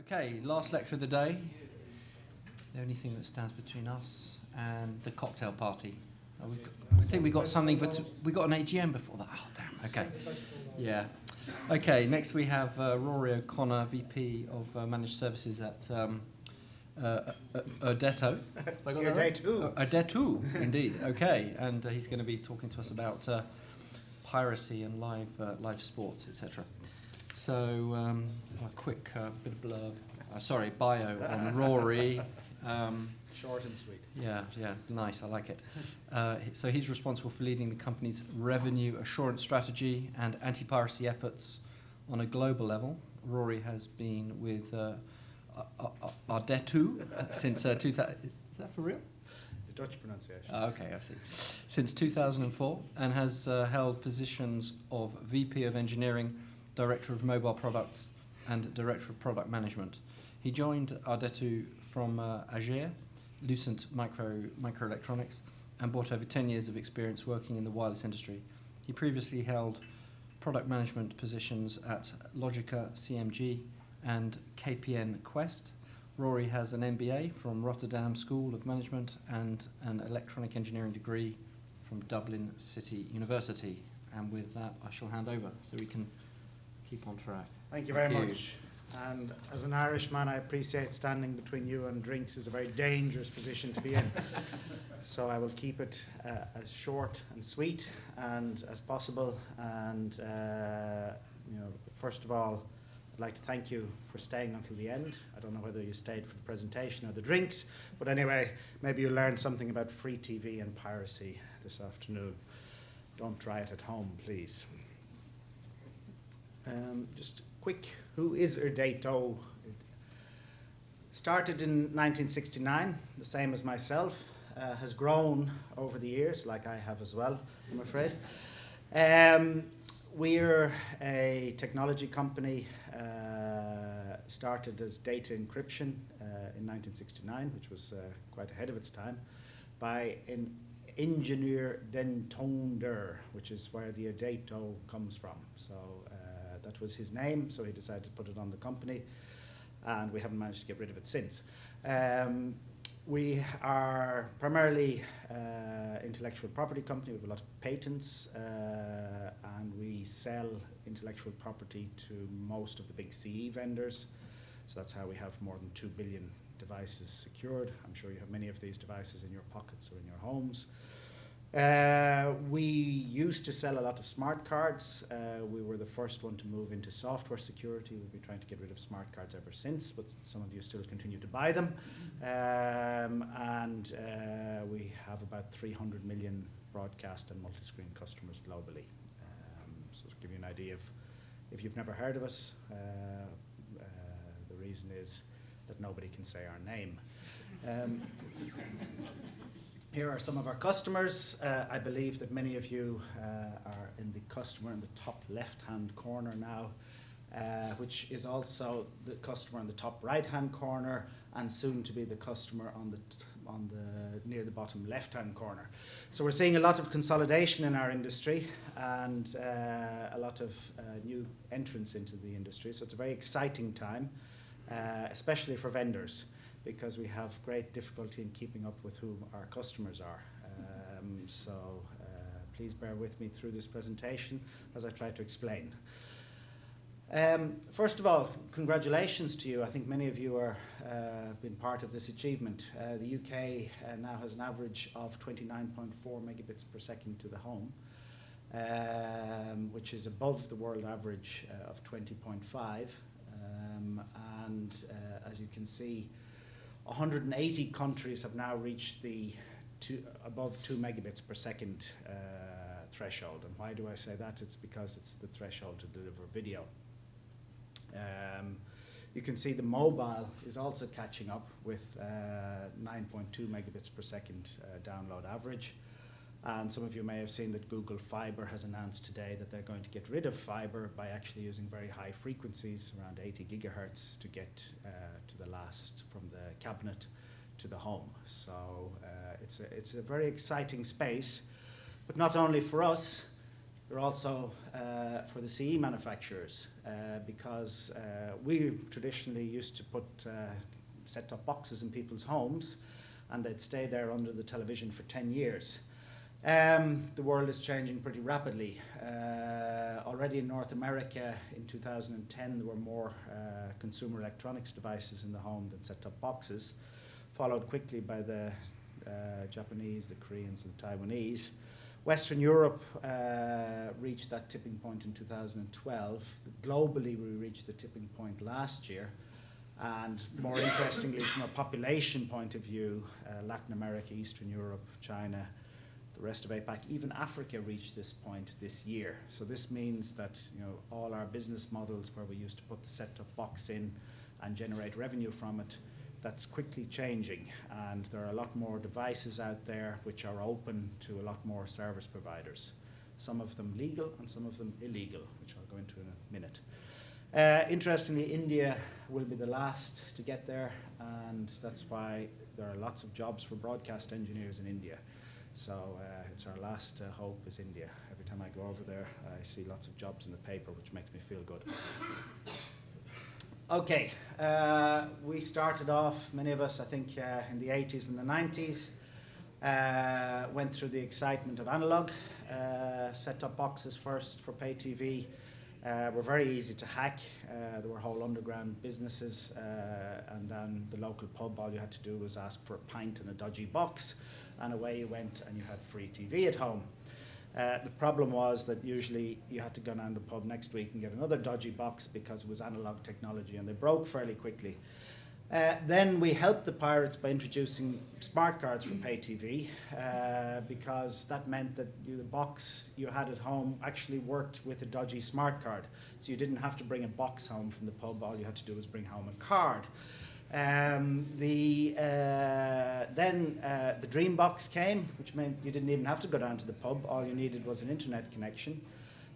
Okay, last lecture of the day. The only thing that stands between us and the cocktail party. I think we got something, but we got an AGM before that. Oh, damn. Okay. Yeah. Okay, next we have Rory O'Connor, VP of Managed Services at IRDETO. IRDETO. IRDETO, indeed. Okay, and he's going to be talking to us about piracy and live sports, etc. So, a quick bit of blurb. Bio on Rory. Short and sweet. Yeah, nice, I like it. So he's responsible for leading the company's revenue assurance strategy and anti-piracy efforts on a global level. Rory has been with IRDETO since 2000. Is that for real? The Dutch pronunciation. Okay, I see. Since 2004, and has held positions of VP of Engineering, Director of Mobile Products, and Director of Product Management. He joined IRDETO from Adhere, Lucent Microelectronics, and brought over 10 years of experience working in the wireless industry. He previously held product management positions at Logica CMG and KPN Quest. Rory has an MBA from Rotterdam School of Management and an electronic engineering degree from Dublin City University. And with that, I shall hand over so we can keep on track. Thank you very much. And as an Irishman, I appreciate standing between you and drinks is a very dangerous position to be in. So I will keep it as short and sweet and as possible. And first of all, I'd like to thank you for staying until the end. I don't know whether you stayed for the presentation or the drinks, but anyway, maybe you learned something about free TV and piracy this afternoon. Don't try it at home, please. Just quick, who is IRDETO? Started in 1969, the same as myself, has grown over the years, like I have as well, I'm afraid. We're a technology company, started as data encryption in 1969, which was quite ahead of its time, by an engineer den Toonder, which is where the IRDETO comes from. So that was his name, so he decided to put it on the company, and we haven't managed to get rid of it since. We are primarily intellectual property company. We have a lot of patents, and we sell intellectual property to most of the big CE vendors. So that's how we have more than 2 billion devices secured. I'm sure you have many of these devices in your pockets or in your homes. We used to sell a lot of smart cards. We were the first one to move into software security. We've been trying to get rid of smart cards ever since, but some of you still continue to buy them. We have about 300 million broadcast and multi-screen customers globally. So to give you an idea of, if you've never heard of us, the reason is that nobody can say our name. Here are some of our customers. I believe that many of you are in the customer in the top left-hand corner now, which is also the customer in the top right-hand corner, and soon to be the customer on the near the bottom left-hand corner. So we're seeing a lot of consolidation in our industry and a lot of new entrants into the industry. So it's a very exciting time, especially for vendors, because we have great difficulty in keeping up with who our customers are. Please bear with me through this presentation as I try to explain. First of all, congratulations to you. I think many of you have been part of this achievement. The UK now has an average of 29.4 megabits per second to the home, which is above the world average of 20.5. As you can see, 180 countries have now reached the above 2 megabits per second threshold. And why do I say that? It's because it's the threshold to deliver video. You can see the mobile is also catching up with 9.2 megabits per second download average. And some of you may have seen that Google Fiber has announced today that they're going to get rid of fiber by actually using very high frequencies, around 80 gigahertz, to get to the last, from the cabinet to the home. So it's a very exciting space, but not only for us, They're also for the CE manufacturers because we traditionally used to put set-top boxes in people's homes and they'd stay there under the television for 10 years. The world is changing pretty rapidly. Already in North America in 2010 there were more consumer electronics devices in the home than set-top boxes, followed quickly by the Japanese, the Koreans and the Taiwanese. Western Europe reached that tipping point in 2012. Globally we reached the tipping point last year, and more interestingly from a population point of view, Latin America, Eastern Europe, China, the rest of APAC, even Africa reached this point this year. So this means that all our business models where we used to put the set-top box in and generate revenue from it, that's quickly changing, and there are a lot more devices out there which are open to a lot more service providers. Some of them legal and some of them illegal, which I'll go into in a minute. Interestingly, India will be the last to get there, and that's why there are lots of jobs for broadcast engineers in India. So it's our last hope is India. Every time I go over there, I see lots of jobs in the paper, which makes me feel good. Okay, we started off, many of us, I think, in the 80s and the 90s, went through the excitement of analog, set-top boxes first for pay TV. Were very easy to hack. There were whole underground businesses, and then the local pub, all you had to do was ask for a pint and a dodgy box, and away you went and you had free TV at home. The problem was that usually you had to go down to the pub next week and get another dodgy box because it was analog technology and they broke fairly quickly. Then we helped the pirates by introducing smart cards for pay TV because that meant that the box you had at home actually worked with a dodgy smart card. So you didn't have to bring a box home from the pub, all you had to do was bring home a card. Then the Dream Box came, which meant you didn't even have to go down to the pub. All you needed was an internet connection.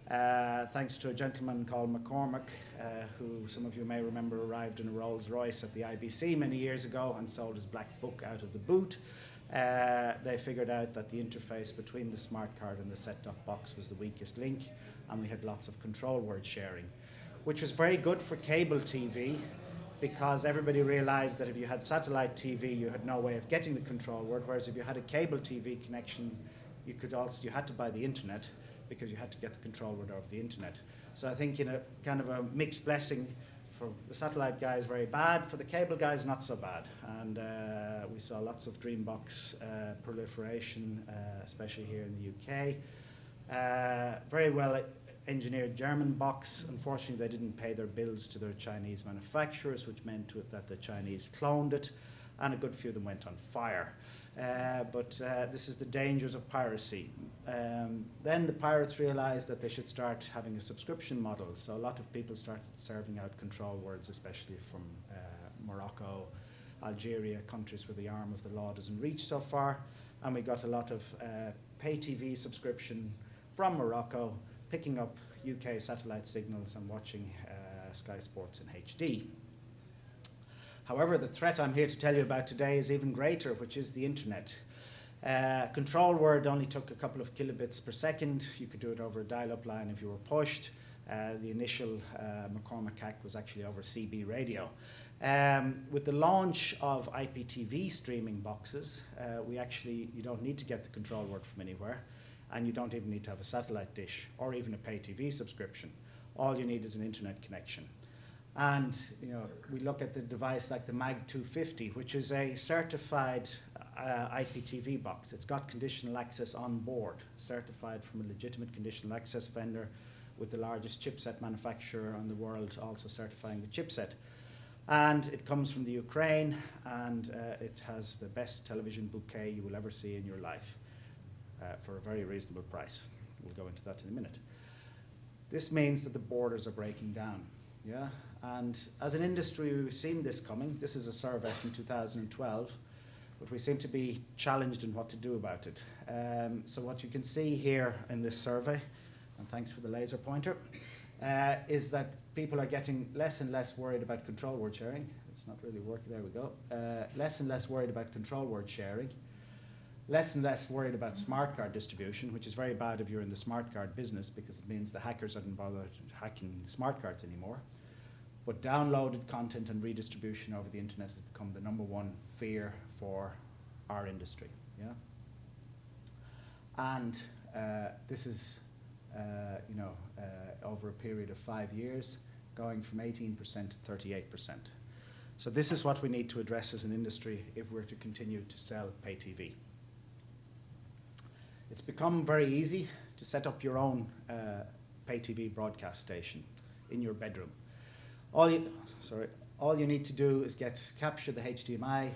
Thanks to a gentleman called McCormack, who some of you may remember arrived in a Rolls Royce at the IBC many years ago and sold his black book out of the boot. They figured out that the interface between the smart card and the set-top box was the weakest link, and we had lots of control word sharing, which was very good for cable TV, because everybody realized that if you had satellite TV, you had no way of getting the control word, whereas if you had a cable TV connection, you had to buy the internet, because you had to get the control word over the internet. So I think in a kind of a mixed blessing, for the satellite guys very bad, for the cable guys not so bad. And we saw lots of Dreambox proliferation, especially here in the UK. Very well engineered German box. Unfortunately, they didn't pay their bills to their Chinese manufacturers, which meant that the Chinese cloned it, and a good few of them went on fire. But this is the dangers of piracy. Then the pirates realized that they should start having a subscription model. So a lot of people started serving out control words, especially from Morocco, Algeria, countries where the arm of the law doesn't reach so far. And we got a lot of pay TV subscription from Morocco, picking up UK satellite signals and watching Sky Sports in HD. However, the threat I'm here to tell you about today is even greater, which is the internet. Control word only took a couple of kilobits per second. You could do it over a dial-up line if you were pushed. The initial McCormack hack was actually over CB radio. With the launch of IPTV streaming boxes, you don't need to get the control word from anywhere, and you don't even need to have a satellite dish or even a pay TV subscription. All you need is an internet connection. And we look at the device like the MAG 250, which is a certified IPTV box. It's got conditional access on board, certified from a legitimate conditional access vendor with the largest chipset manufacturer in the world also certifying the chipset. And it comes from the Ukraine, and it has the best television bouquet you will ever see in your life for a very reasonable price. We'll go into that in a minute. This means that the borders are breaking down. Yeah, and as an industry, we've seen this coming. This is a survey from 2012, but we seem to be challenged in what to do about it. So what you can see here in this survey, and thanks for the laser pointer, is that people are getting less and less worried about control word sharing. It's not really working, there we go. Less and less worried about control word sharing. less and less worried about smart card distribution, which is very bad if you're in the smart card business because it means the hackers aren't bothered hacking smart cards anymore. But downloaded content and redistribution over the internet has become the number one fear for our industry. Yeah, and this is, over a period of 5 years, going from 18% to 38%. So this is what we need to address as an industry if we're to continue to sell pay TV. It's become very easy to set up your own pay TV broadcast station in your bedroom. All you need to do is capture the HDMI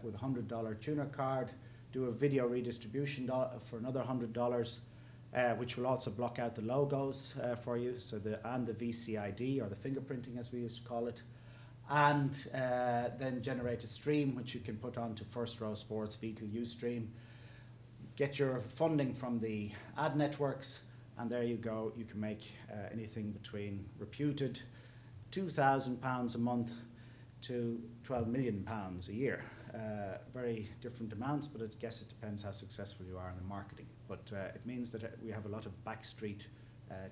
with a $100 tuner card, do a video redistribution for another $100, which will also block out the logos for you, and the VCID, or the fingerprinting as we used to call it, and then generate a stream which you can put onto First Row Sports, Vital Ustream, get your funding from the ad networks, and there you go. You can make anything between reputed £2,000 a month to £12 million a year. Very different amounts, but I guess it depends how successful you are in the marketing. But it means that we have a lot of backstreet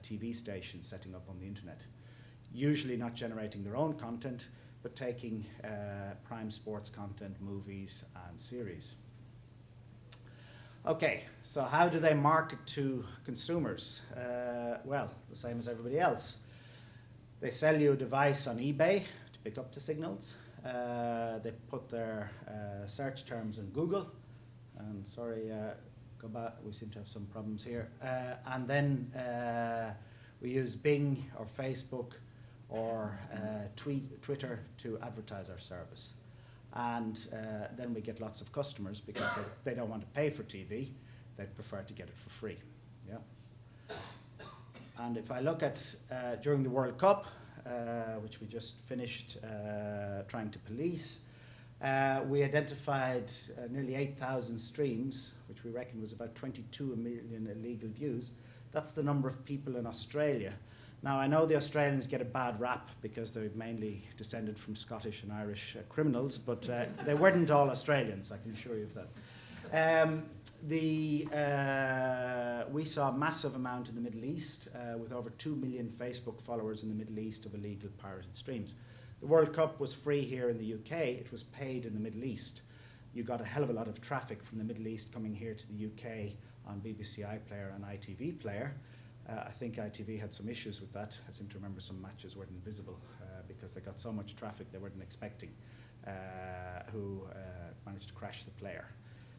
TV stations setting up on the internet, usually not generating their own content, but taking prime sports content, movies and series. Okay, so how do they market to consumers? Well, the same as everybody else. They sell you a device on eBay to pick up the signals. They put their search terms in Google. And sorry, go back, we seem to have some problems here. And then we use Bing or Facebook or Twitter to advertise our service. And then we get lots of customers because they don't want to pay for TV. They prefer to get it for free. Yeah. And if I look at during the World Cup, which we just finished trying to police, we identified nearly 8,000 streams, which we reckon was about 22 million illegal views. That's the number of people in Australia. Now, I know the Australians get a bad rap because they're mainly descended from Scottish and Irish criminals, but they weren't all Australians, I can assure you of that. We saw a massive amount in the Middle East, with over 2 million Facebook followers in the Middle East of illegal pirated streams. The World Cup was free here in the UK, it was paid in the Middle East. You got a hell of a lot of traffic from the Middle East coming here to the UK on BBC iPlayer and ITV Player. I think ITV had some issues with that. I seem to remember some matches weren't visible because they got so much traffic they weren't expecting, who managed to crash the player.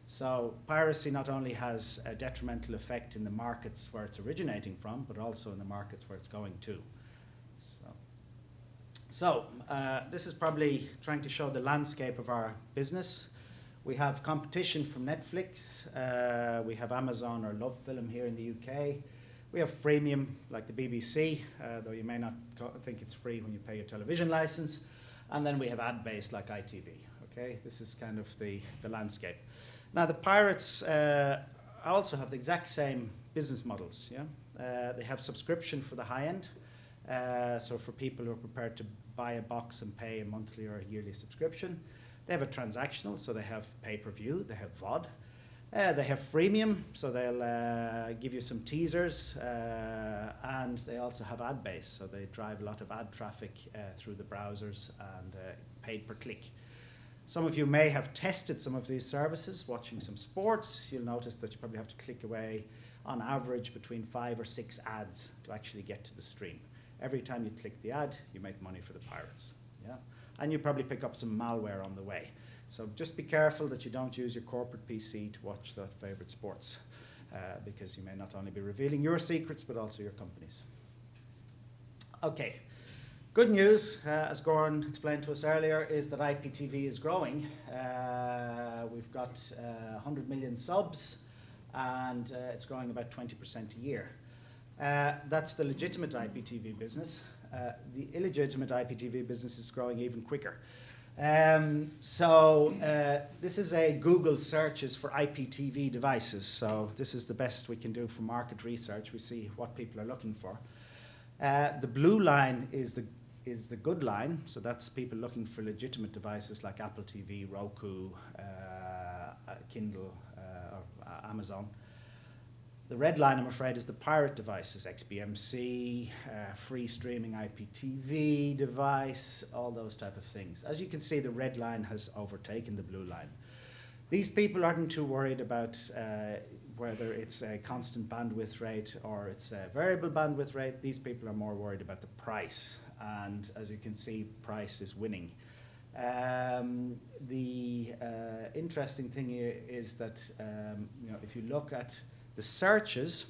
So piracy not only has a detrimental effect in the markets where it's originating from, but also in the markets where it's going to. So this is probably trying to show the landscape of our business. We have competition from Netflix. We have Amazon or Love Film here in the UK. We have freemium like the BBC, though you may not think it's free when you pay your television license. And then we have ad-based like ITV. Okay, this is kind of the landscape. Now the pirates also have the exact same business models. Yeah, they have subscription for the high end. So for people who are prepared to buy a box and pay a monthly or a yearly subscription. They have a transactional, so they have pay-per-view, they have VOD. They have freemium, so they'll give you some teasers, and they also have ad-based, so they drive a lot of ad traffic through the browsers and paid per click. Some of you may have tested some of these services, watching some sports. You'll notice that you probably have to click away on average between 5 or 6 ads to actually get to the stream. Every time you click the ad, you make money for the pirates. Yeah? And you probably pick up some malware on the way. So just be careful that you don't use your corporate PC to watch that favorite sports, because you may not only be revealing your secrets, but also your company's. Okay. Good news, as Goran explained to us earlier, is that IPTV is growing. We've got 100 million subs, and it's growing about 20% a year. That's the legitimate IPTV business. The illegitimate IPTV business is growing even quicker. This is a Google searches for IPTV devices. So this is the best we can do for market research. We see what people are looking for. The blue line is the good line. So that's people looking for legitimate devices like Apple TV, Roku, Kindle, Amazon. The red line, I'm afraid, is the pirate devices, XBMC, free streaming IPTV device, all those type of things. As you can see, the red line has overtaken the blue line. These people aren't too worried about whether it's a constant bandwidth rate or it's a variable bandwidth rate. These people are more worried about the price. And as you can see, price is winning. The interesting thing here is that if you look at the searches,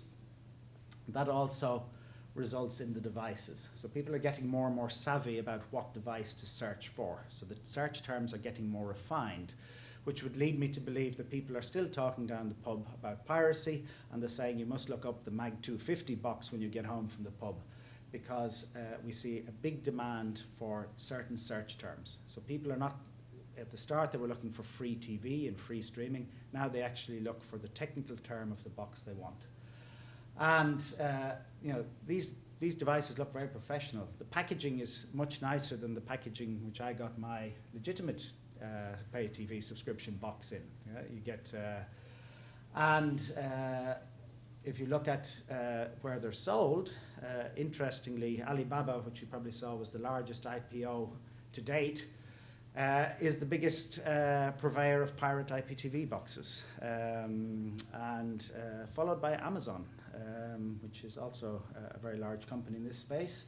that also results in the devices. So people are getting more and more savvy about what device to search for. So the search terms are getting more refined, which would lead me to believe that people are still talking down the pub about piracy, and they're saying you must look up the Mag 250 box when you get home from the pub, because we see a big demand for certain search terms. So people are not, at the start they were looking for free TV and free streaming. Now they actually look for the technical term of the box they want. And these devices look very professional. The packaging is much nicer than the packaging which I got my legitimate pay TV subscription box in. Yeah, you get, if you look at where they're sold, interestingly, Alibaba, which you probably saw was the largest IPO to date, is the biggest purveyor of pirate IPTV boxes, and followed by Amazon, which is also a very large company in this space.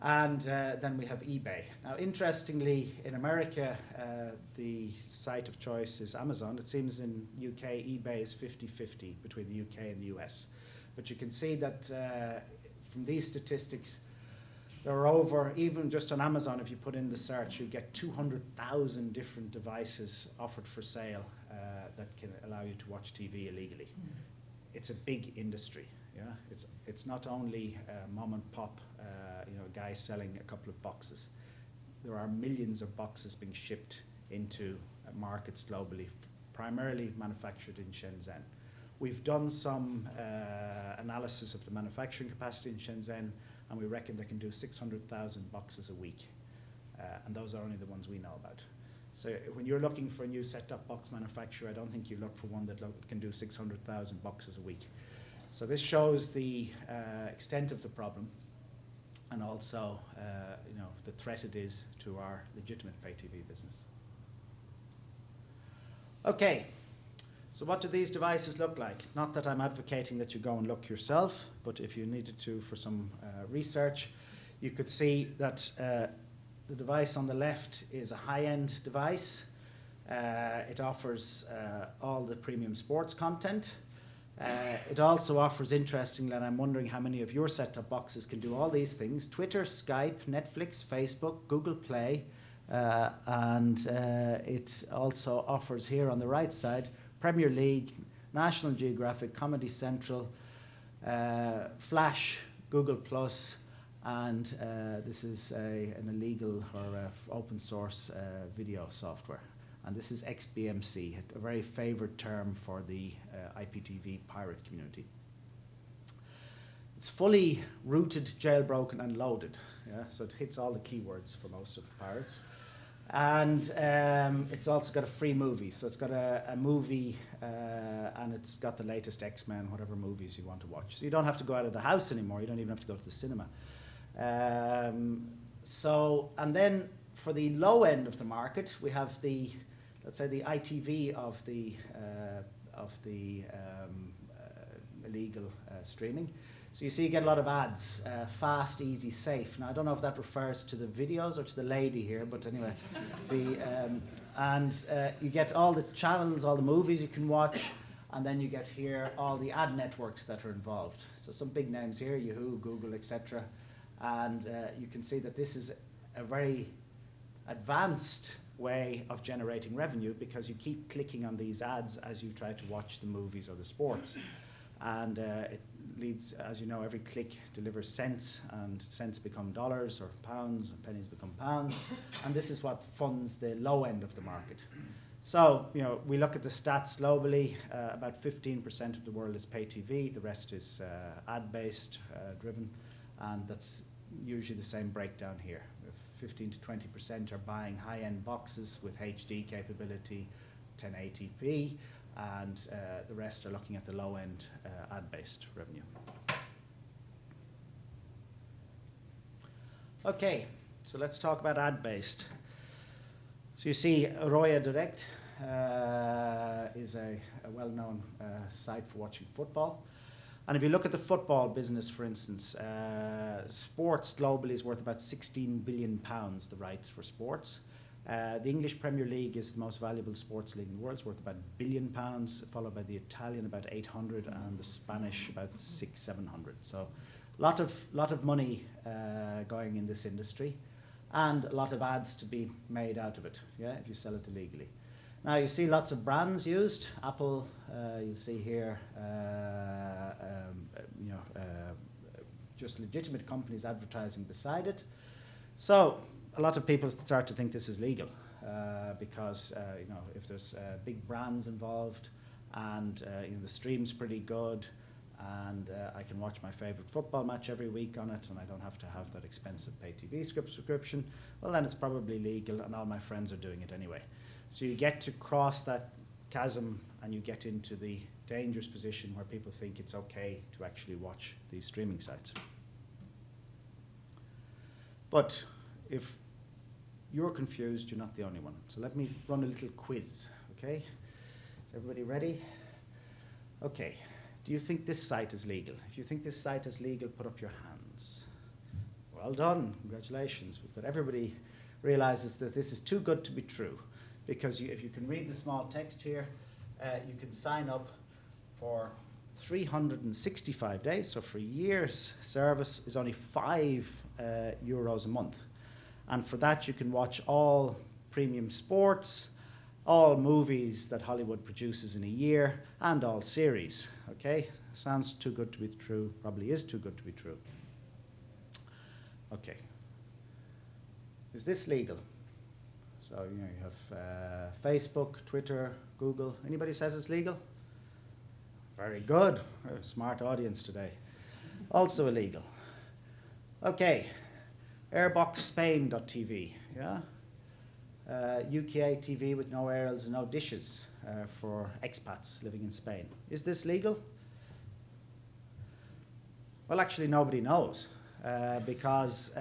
And then we have eBay. Now, interestingly, in America, the site of choice is Amazon. It seems in UK, eBay is 50-50 between the UK and the US. But you can see that from these statistics, there are over, even just on Amazon, if you put in the search, you get 200,000 different devices offered for sale that can allow you to watch TV illegally. It's a big industry. Yeah, it's not only mom and pop, guys selling a couple of boxes. There are millions of boxes being shipped into markets globally, primarily manufactured in Shenzhen. We've done some analysis of the manufacturing capacity in Shenzhen, and we reckon they can do 600,000 boxes a week, and those are only the ones we know about. So when you're looking for a new set-top box manufacturer, I don't think you look for one that can do 600,000 boxes a week. So this shows the extent of the problem, and also the threat it is to our legitimate pay TV business. Okay, so what do these devices look like? Not that I'm advocating that you go and look yourself, but if you needed to for some research, you could see that the device on the left is a high-end device. It offers all the premium sports content. It also offers, interestingly, and I'm wondering how many of your set-top boxes can do all these things: Twitter, Skype, Netflix, Facebook, Google Play, and it also offers here on the right side Premier League, National Geographic, Comedy Central, Flash, Google Plus, and this is an illegal or open source video software. And this is XBMC, a very favored term for the IPTV pirate community. It's fully rooted, jailbroken, and loaded. Yeah? So it hits all the keywords for most of the pirates. And it's also got a free movie. So it's got a movie, and it's got the latest X-Men, whatever movies you want to watch. So you don't have to go out of the house anymore. You don't even have to go to the cinema. And then for the low end of the market, we have the, let's say, the ITV of the illegal streaming. So you see you get a lot of ads, fast, easy, safe. Now, I don't know if that refers to the videos or to the lady here, but anyway. You get all the channels, all the movies you can watch, and then you get here all the ad networks that are involved. So some big names here, Yahoo, Google, etc. And you can see that this is a very advanced way of generating revenue, because you keep clicking on these ads as you try to watch the movies or the sports. And it leads, as you know, every click delivers cents, and cents become dollars or pounds, and pennies become pounds. And this is what funds the low end of the market. So, we look at the stats globally. About 15% of the world is pay TV. The rest is ad-based, driven. And that's usually the same breakdown here. 15 to 20% are buying high-end boxes with HD capability, 1080p, and the rest are looking at the low-end ad-based revenue. Okay, so let's talk about ad-based. So you see, Roya Direct is a well-known site for watching football. And if you look at the football business, for instance, sports globally is worth about £16 billion, the rights for sports. The English Premier League is the most valuable sports league in the world. It's worth about £1 billion, followed by the Italian about 800, and the Spanish about 600-700. So lot of money going in this industry, and a lot of ads to be made out of it, yeah, if you sell it illegally. Now you see lots of brands used. Apple, you'll see here, just legitimate companies advertising beside it. So a lot of people start to think this is legal because if there's big brands involved, and the stream's pretty good, and I can watch my favorite football match every week on it, and I don't have to have that expensive pay TV subscription, well then it's probably legal, and all my friends are doing it anyway. So you get to cross that chasm, and you get into the dangerous position where people think it's okay to actually watch these streaming sites. But if you're confused, you're not the only one. So let me run a little quiz, okay? Is everybody ready? Okay. Do you think this site is legal? If you think this site is legal, put up your hands. Well done, congratulations. But everybody realizes that this is too good to be true, because if you can read the small text here, you can sign up for 365 days, so for a year's service is only €5 a month. And for that you can watch all premium sports, all movies that Hollywood produces in a year, and all series, okay? Sounds too good to be true, probably is too good to be true. Okay. Is this legal? So, you have Facebook, Twitter, Google. Anybody says it's legal? Very good. We're a smart audience today. Also illegal. Okay. Airboxspain.tv, yeah? UK TV with no aerials and no dishes for expats living in Spain. Is this legal? Well, actually, nobody knows because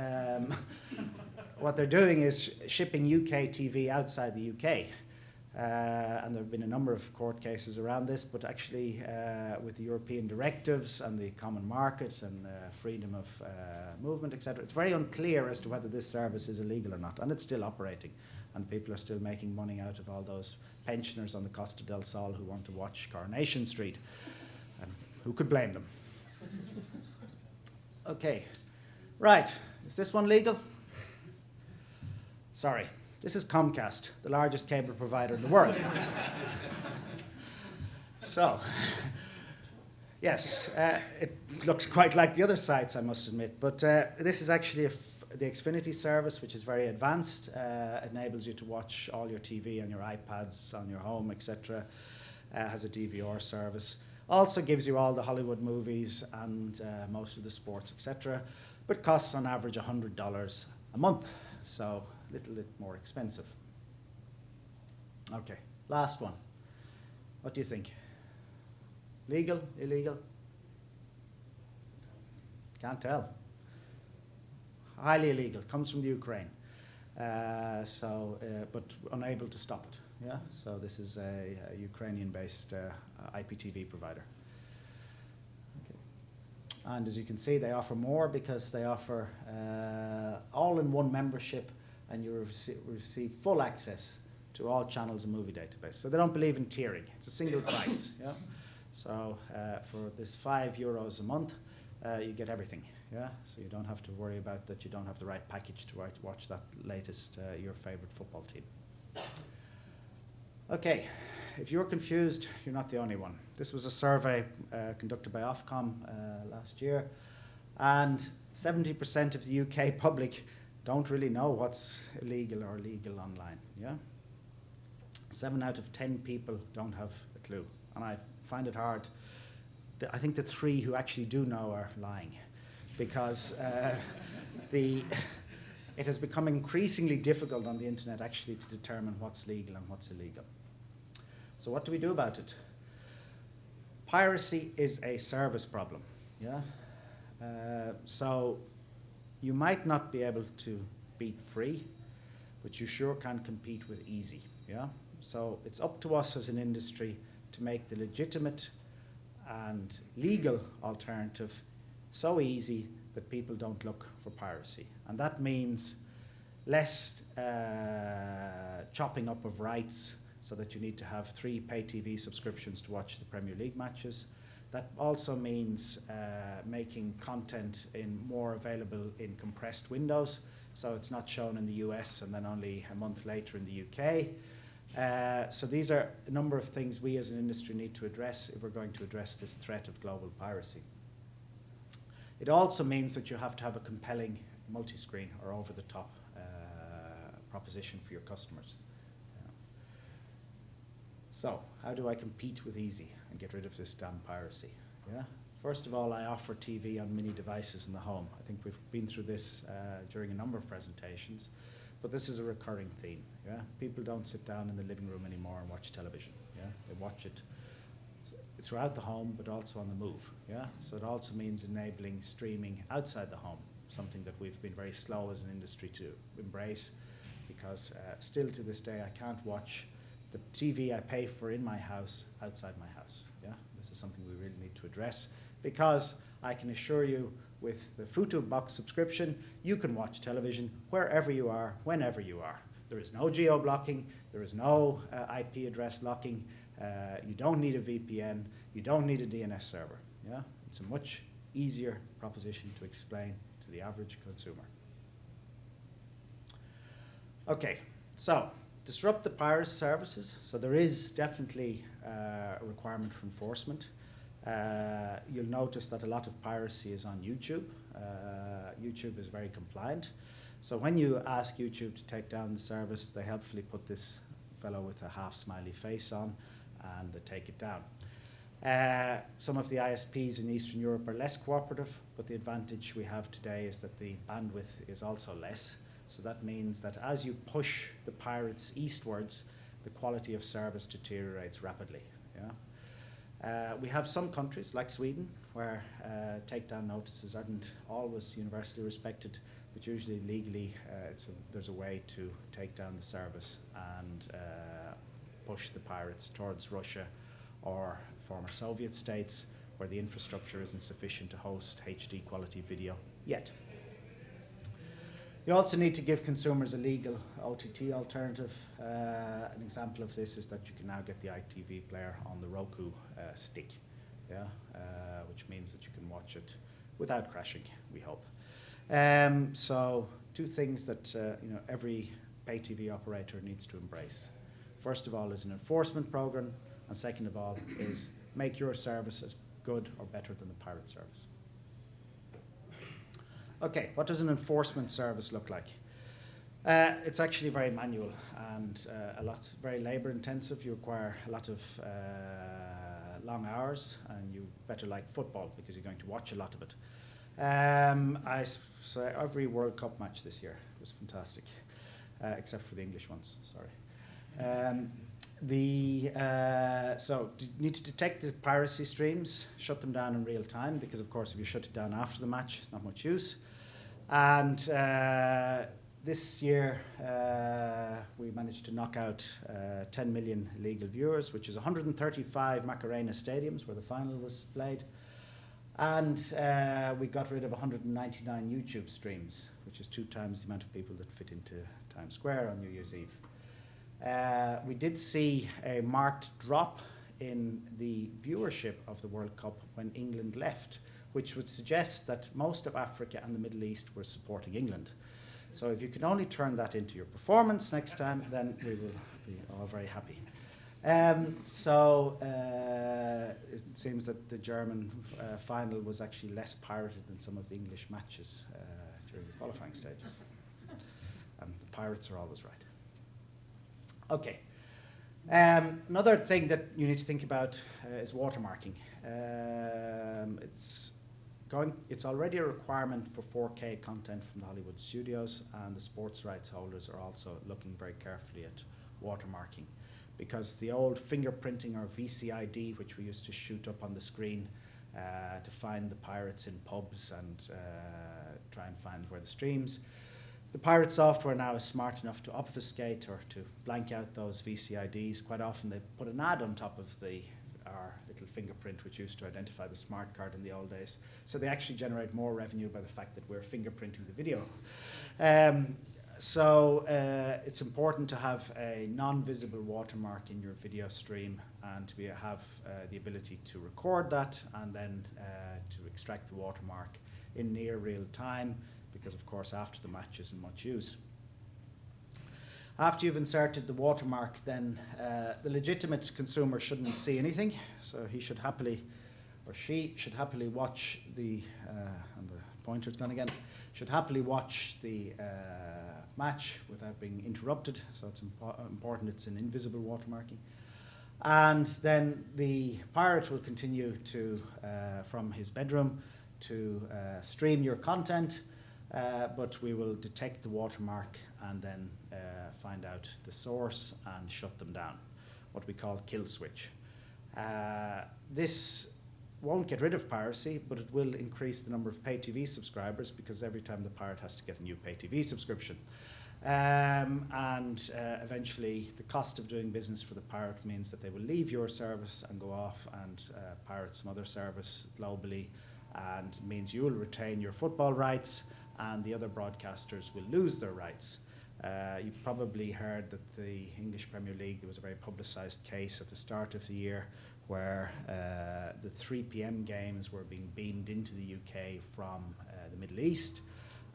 what they're doing is shipping UK TV outside the UK. And there have been a number of court cases around this, but actually with the European directives and the common market and freedom of movement, etc., it's very unclear as to whether this service is illegal or not, and it's still operating, and people are still making money out of all those pensioners on the Costa del Sol who want to watch Coronation Street. And who could blame them? Okay, right, is this one legal? Sorry. This is Comcast, the largest cable provider in the world. So, yes, it looks quite like the other sites, I must admit, but this is actually the Xfinity service, which is very advanced. It enables you to watch all your TV on your iPads, on your home, etc. Has a DVR service. Also gives you all the Hollywood movies and most of the sports, etc. But costs on average $100 a month, so a little bit more expensive. Okay, last one. What do you think? Legal, illegal? Can't tell. Highly illegal, comes from the Ukraine. But unable to stop it. Yeah, so this is a Ukrainian-based IPTV provider. Okay. And as you can see, they offer more because they offer all-in-one membership, and you receive full access to all channels and movie database. So they don't believe in tiering. It's a single price. Yeah. So for this €5 a month, you get everything. Yeah. So you don't have to worry about that. You don't have the right package to watch that latest your favorite football team. Okay. If you're confused, you're not the only one. This was a survey conducted by Ofcom last year, and 70% of the UK public don't really know what's illegal or legal online. Yeah. 7 out of 10 people don't have a clue, and I find it hard. I think the 3 who actually do know are lying, because it has become increasingly difficult on the internet actually to determine what's legal and what's illegal. So what do we do about it? Piracy is a service problem, yeah? So you might not be able to beat free, but you sure can compete with easy, yeah? So it's up to us as an industry to make the legitimate and legal alternative so easy that people don't look for piracy. And that means less chopping up of rights so that you need to have 3 pay TV subscriptions to watch the Premier League matches. That also means making content more available in compressed windows, so it's not shown in the US and then only a month later in the UK. So these are a number of things we as an industry need to address if we're going to address this threat of global piracy. It also means that you have to have a compelling multi-screen or over-the-top proposition for your customers. So, how do I compete with easy and get rid of this damn piracy? Yeah? First of all, I offer TV on mini devices in the home. I think we've been through this during a number of presentations, but this is a recurring theme. Yeah? People don't sit down in the living room anymore and watch television. Yeah? They watch it throughout the home, but also on the move. Yeah? So it also means enabling streaming outside the home, something that we've been very slow as an industry to embrace, because still to this day I can't watch the TV I pay for in my house outside my house. Yeah? This is something we really need to address, because I can assure you with the Futu Box subscription, you can watch television wherever you are, whenever you are. There is no geo-blocking, there is no IP address locking, you don't need a VPN, you don't need a DNS server. Yeah? It's a much easier proposition to explain to the average consumer. Okay, so disrupt the piracy services. So there is definitely a requirement for enforcement. You'll notice that a lot of piracy is on YouTube. YouTube is very compliant. So when you ask YouTube to take down the service, they helpfully put this fellow with a half smiley face on and they take it down. Some of the ISPs in Eastern Europe are less cooperative, but the advantage we have today is that the bandwidth is also less. So that means that as you push the pirates eastwards, the quality of service deteriorates rapidly. Yeah? We have some countries, like Sweden, where takedown notices aren't always universally respected, but usually legally there's a way to take down the service and push the pirates towards Russia or former Soviet states, where the infrastructure isn't sufficient to host HD quality video yet. You also need to give consumers a legal OTT alternative. An example of this is that you can now get the ITV player on the Roku stick, yeah? Which means that you can watch it without crashing, we hope. So 2 things that every pay TV operator needs to embrace. First of all is an enforcement program, and second of all is make your service as good or better than the pirate service. Okay, what does an enforcement service look like? It's actually very manual and very labor intensive. You require a lot of long hours, and you better like football because you're going to watch a lot of it. I saw every World Cup match this year. It was fantastic, except for the English ones, sorry. So you need to detect the piracy streams, shut them down in real time, because of course if you shut it down after the match, it's not much use. And this year we managed to knock out 10 million legal viewers, which is 135 Macarena stadiums where the final was played. And we got rid of 199 YouTube streams, which is 2 times the amount of people that fit into Times Square on New Year's Eve. We did see a marked drop in the viewership of the World Cup when England left, which would suggest that most of Africa and the Middle East were supporting England. So if you can only turn that into your performance next time, then we will be all very happy. It seems that the German final was actually less pirated than some of the English matches during the qualifying stages. And the pirates are always right. Okay. Another thing that you need to think about is watermarking. It's already a requirement for 4K content from the Hollywood studios, and the sports rights holders are also looking very carefully at watermarking, because the old fingerprinting or VCID, which we used to shoot up on the screen to find the pirates in pubs and try and find where the streams. The pirate software now is smart enough to obfuscate or to blank out those VCIDs. Quite often they put an ad on top of our little fingerprint, which used to identify the smart card in the old days. So they actually generate more revenue by the fact that we're fingerprinting the video. So it's important to have a non-visible watermark in your video stream and to have the ability to record that and then to extract the watermark in near real time, because of course after the match isn't much use. After you've inserted the watermark, then the legitimate consumer shouldn't see anything, so he should happily, or she should happily watch the, and the pointer's gone again, should happily watch the match without being interrupted, so it's important it's an invisible watermarking. And then the pirate will continue to, from his bedroom, to stream your content, but we will detect the watermark and then find out the source and shut them down, what we call kill switch. This won't get rid of piracy, but it will increase the number of pay TV subscribers, because every time the pirate has to get a new pay TV subscription. Eventually the cost of doing business for the pirate means that they will leave your service and go off and pirate some other service globally, and means you will retain your football rights and the other broadcasters will lose their rights. You probably heard that the English Premier League, there was a very publicised case at the start of the year where the 3 p.m. games were being beamed into the UK from the Middle East,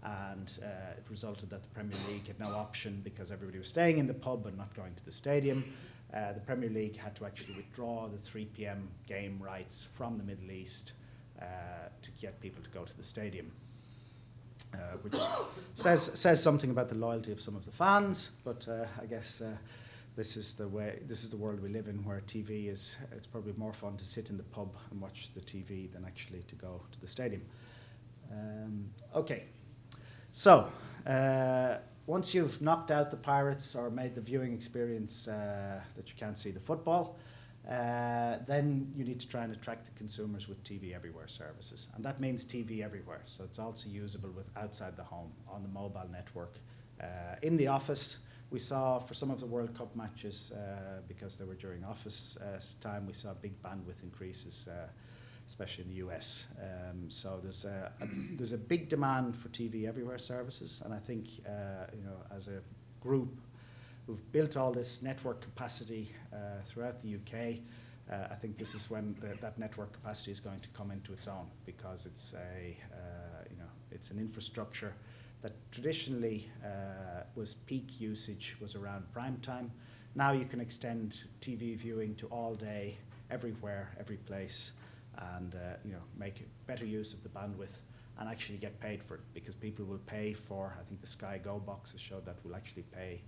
and it resulted that the Premier League had no option, because everybody was staying in the pub and not going to the stadium. The Premier League had to actually withdraw the 3 p.m. game rights from the Middle East to get people to go to the stadium. Which says something about the loyalty of some of the fans, but I guess this is the world we live in, where TV it's probably more fun to sit in the pub and watch the TV than actually to go to the stadium. Okay, so once you've knocked out the pirates or made the viewing experience that you can't see the football, then you need to try and attract the consumers with TV Everywhere services. And that means TV Everywhere. So it's also usable with outside the home, on the mobile network. In the office, we saw for some of the World Cup matches, because they were during office time, we saw big bandwidth increases, especially in the US. So there's a big demand for TV Everywhere services. And I think, as a group, we've built all this network capacity throughout the UK. I think this is when that network capacity is going to come into its own, because it's it's an infrastructure that traditionally was peak usage, was around prime time. Now you can extend TV viewing to all day, everywhere, every place, and make better use of the bandwidth and actually get paid for it, because people will pay for, I think the Sky Go boxes showed that will actually pay.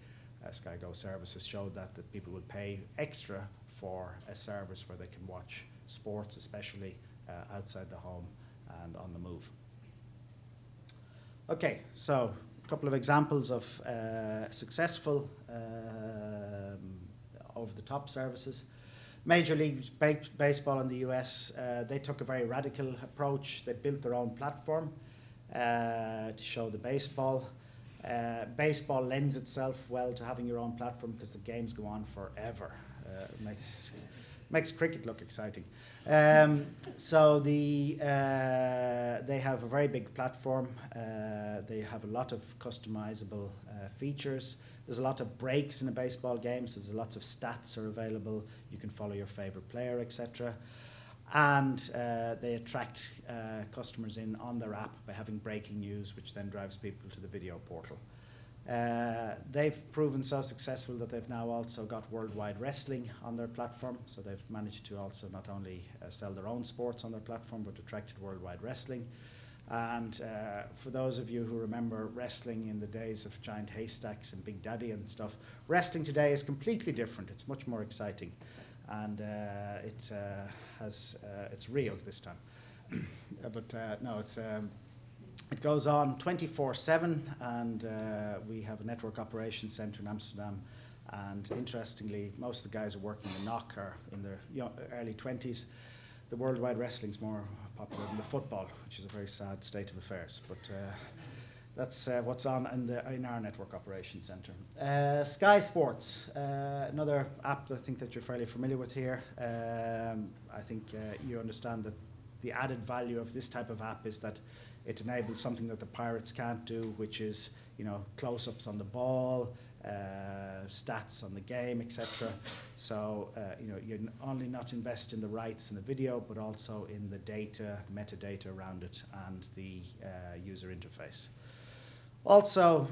Sky Go services showed that people will pay extra for a service where they can watch sports, especially outside the home and on the move. Okay, so a couple of examples of successful over-the-top services. Major League Baseball in the US, they took a very radical approach. They built their own platform to show the baseball. Baseball lends itself well to having your own platform, because the games go on forever. Makes cricket look exciting. So they have a very big platform. They have a lot of customizable features. There's a lot of breaks in a baseball game, so there's lots of stats are available. You can follow your favorite player, etc. And they attract customers in on their app by having breaking news, which then drives people to the video portal. They've proven so successful that they've now also got worldwide wrestling on their platform. So they've managed to also not only sell their own sports on their platform, but attracted worldwide wrestling. And for those of you who remember wrestling in the days of giant haystacks and Big Daddy and stuff, wrestling today is completely different. It's much more exciting. And it's real this time. It goes on 24/7, and we have a network operations center in Amsterdam, And interestingly, most of the guys who work in the knock are in their early 20s. The World Wide Wrestling's more popular than the football, which is a very sad state of affairs. But that's what's on in our network operations centre. Sky Sports, another app that I think that you're fairly familiar with here. I think you understand that the added value of this type of app is that it enables something that the Pirates can't do, which is, you know, close-ups on the ball, stats on the game, etc. So, you know, you only not invest in the rights in the video, but also in the data, metadata around it, and the user interface. Also,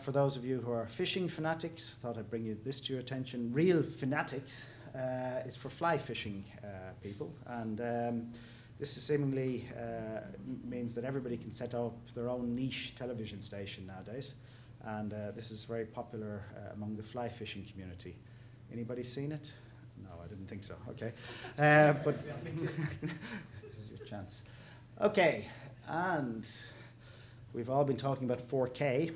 for those of you who are fishing fanatics, I thought I'd bring this to your attention. Real Fanatics is for fly fishing people, and this is seemingly means that everybody can set up their own niche television station nowadays. And this is very popular among the fly fishing community. Anybody seen it? No, I didn't think so. Okay. But this is your chance. Okay, and we've all been talking about 4K.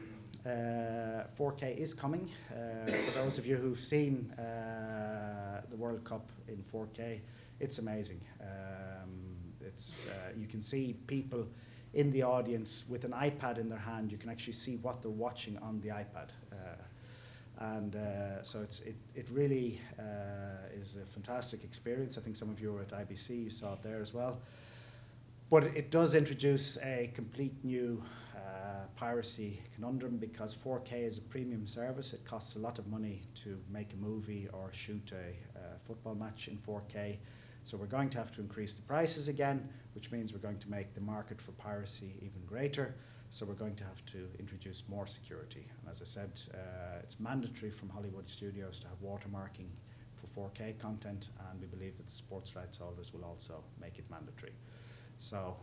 4K is coming. For those of you who've seen the World Cup in 4K, it's amazing. You can see people in the audience with an iPad in their hand. You can actually see what they're watching on the iPad. So it really is a fantastic experience. I think some of you were at IBC, you saw it there as well. But it does introduce a complete new piracy conundrum, because 4K is a premium service. It costs a lot of money to make a movie or shoot a football match in 4K. So we're going to have to increase the prices again, which means we're going to make the market for piracy even greater. So we're going to have to introduce more security. And as I said, it's mandatory from Hollywood studios to have watermarking for 4K content, and we believe that the sports rights holders will also make it mandatory. So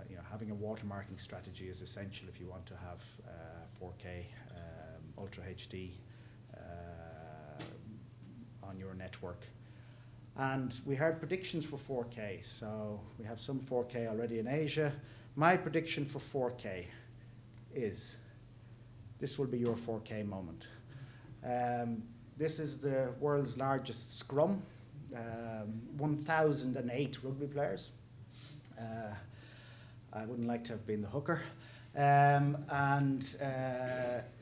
you know, having a watermarking strategy is essential if you want to have 4K Ultra HD on your network. And we heard predictions for 4K, so we have some 4K already in Asia. My prediction for 4K is this will be your 4K moment. This is the world's largest scrum, 1,008 rugby players. I wouldn't like to have been the hooker.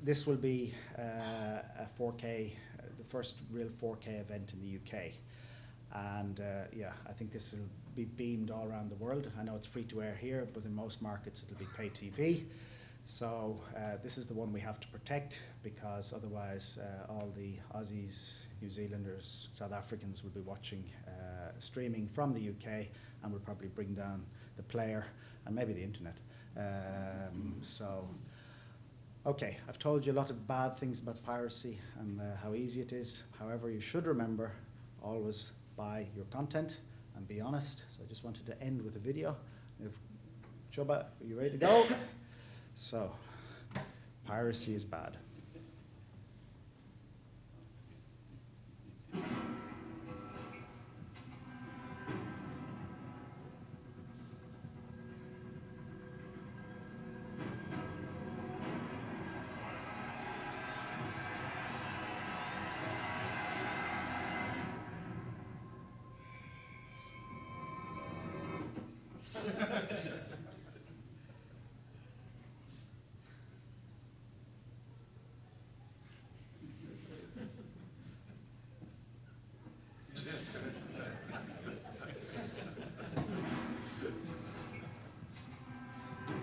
This will be a 4K, the first real 4K event in the UK. And yeah, I think this will be beamed all around the world. I know it's free to air here, but in most markets it'll be pay TV. So this is the one we have to protect, because otherwise all the Aussies, New Zealanders, South Africans will be watching streaming from the UK, and will probably bring down the player and maybe the internet. Okay, I've told you a lot of bad things about piracy and how easy it is. However, you should remember, always buy your content and be honest. So I just wanted to end with a video. Chuba, are you ready to go? So, piracy is bad.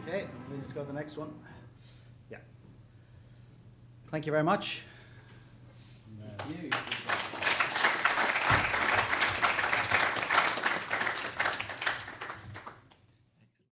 Okay, we need to go to the next one. Yeah. Thank you very much.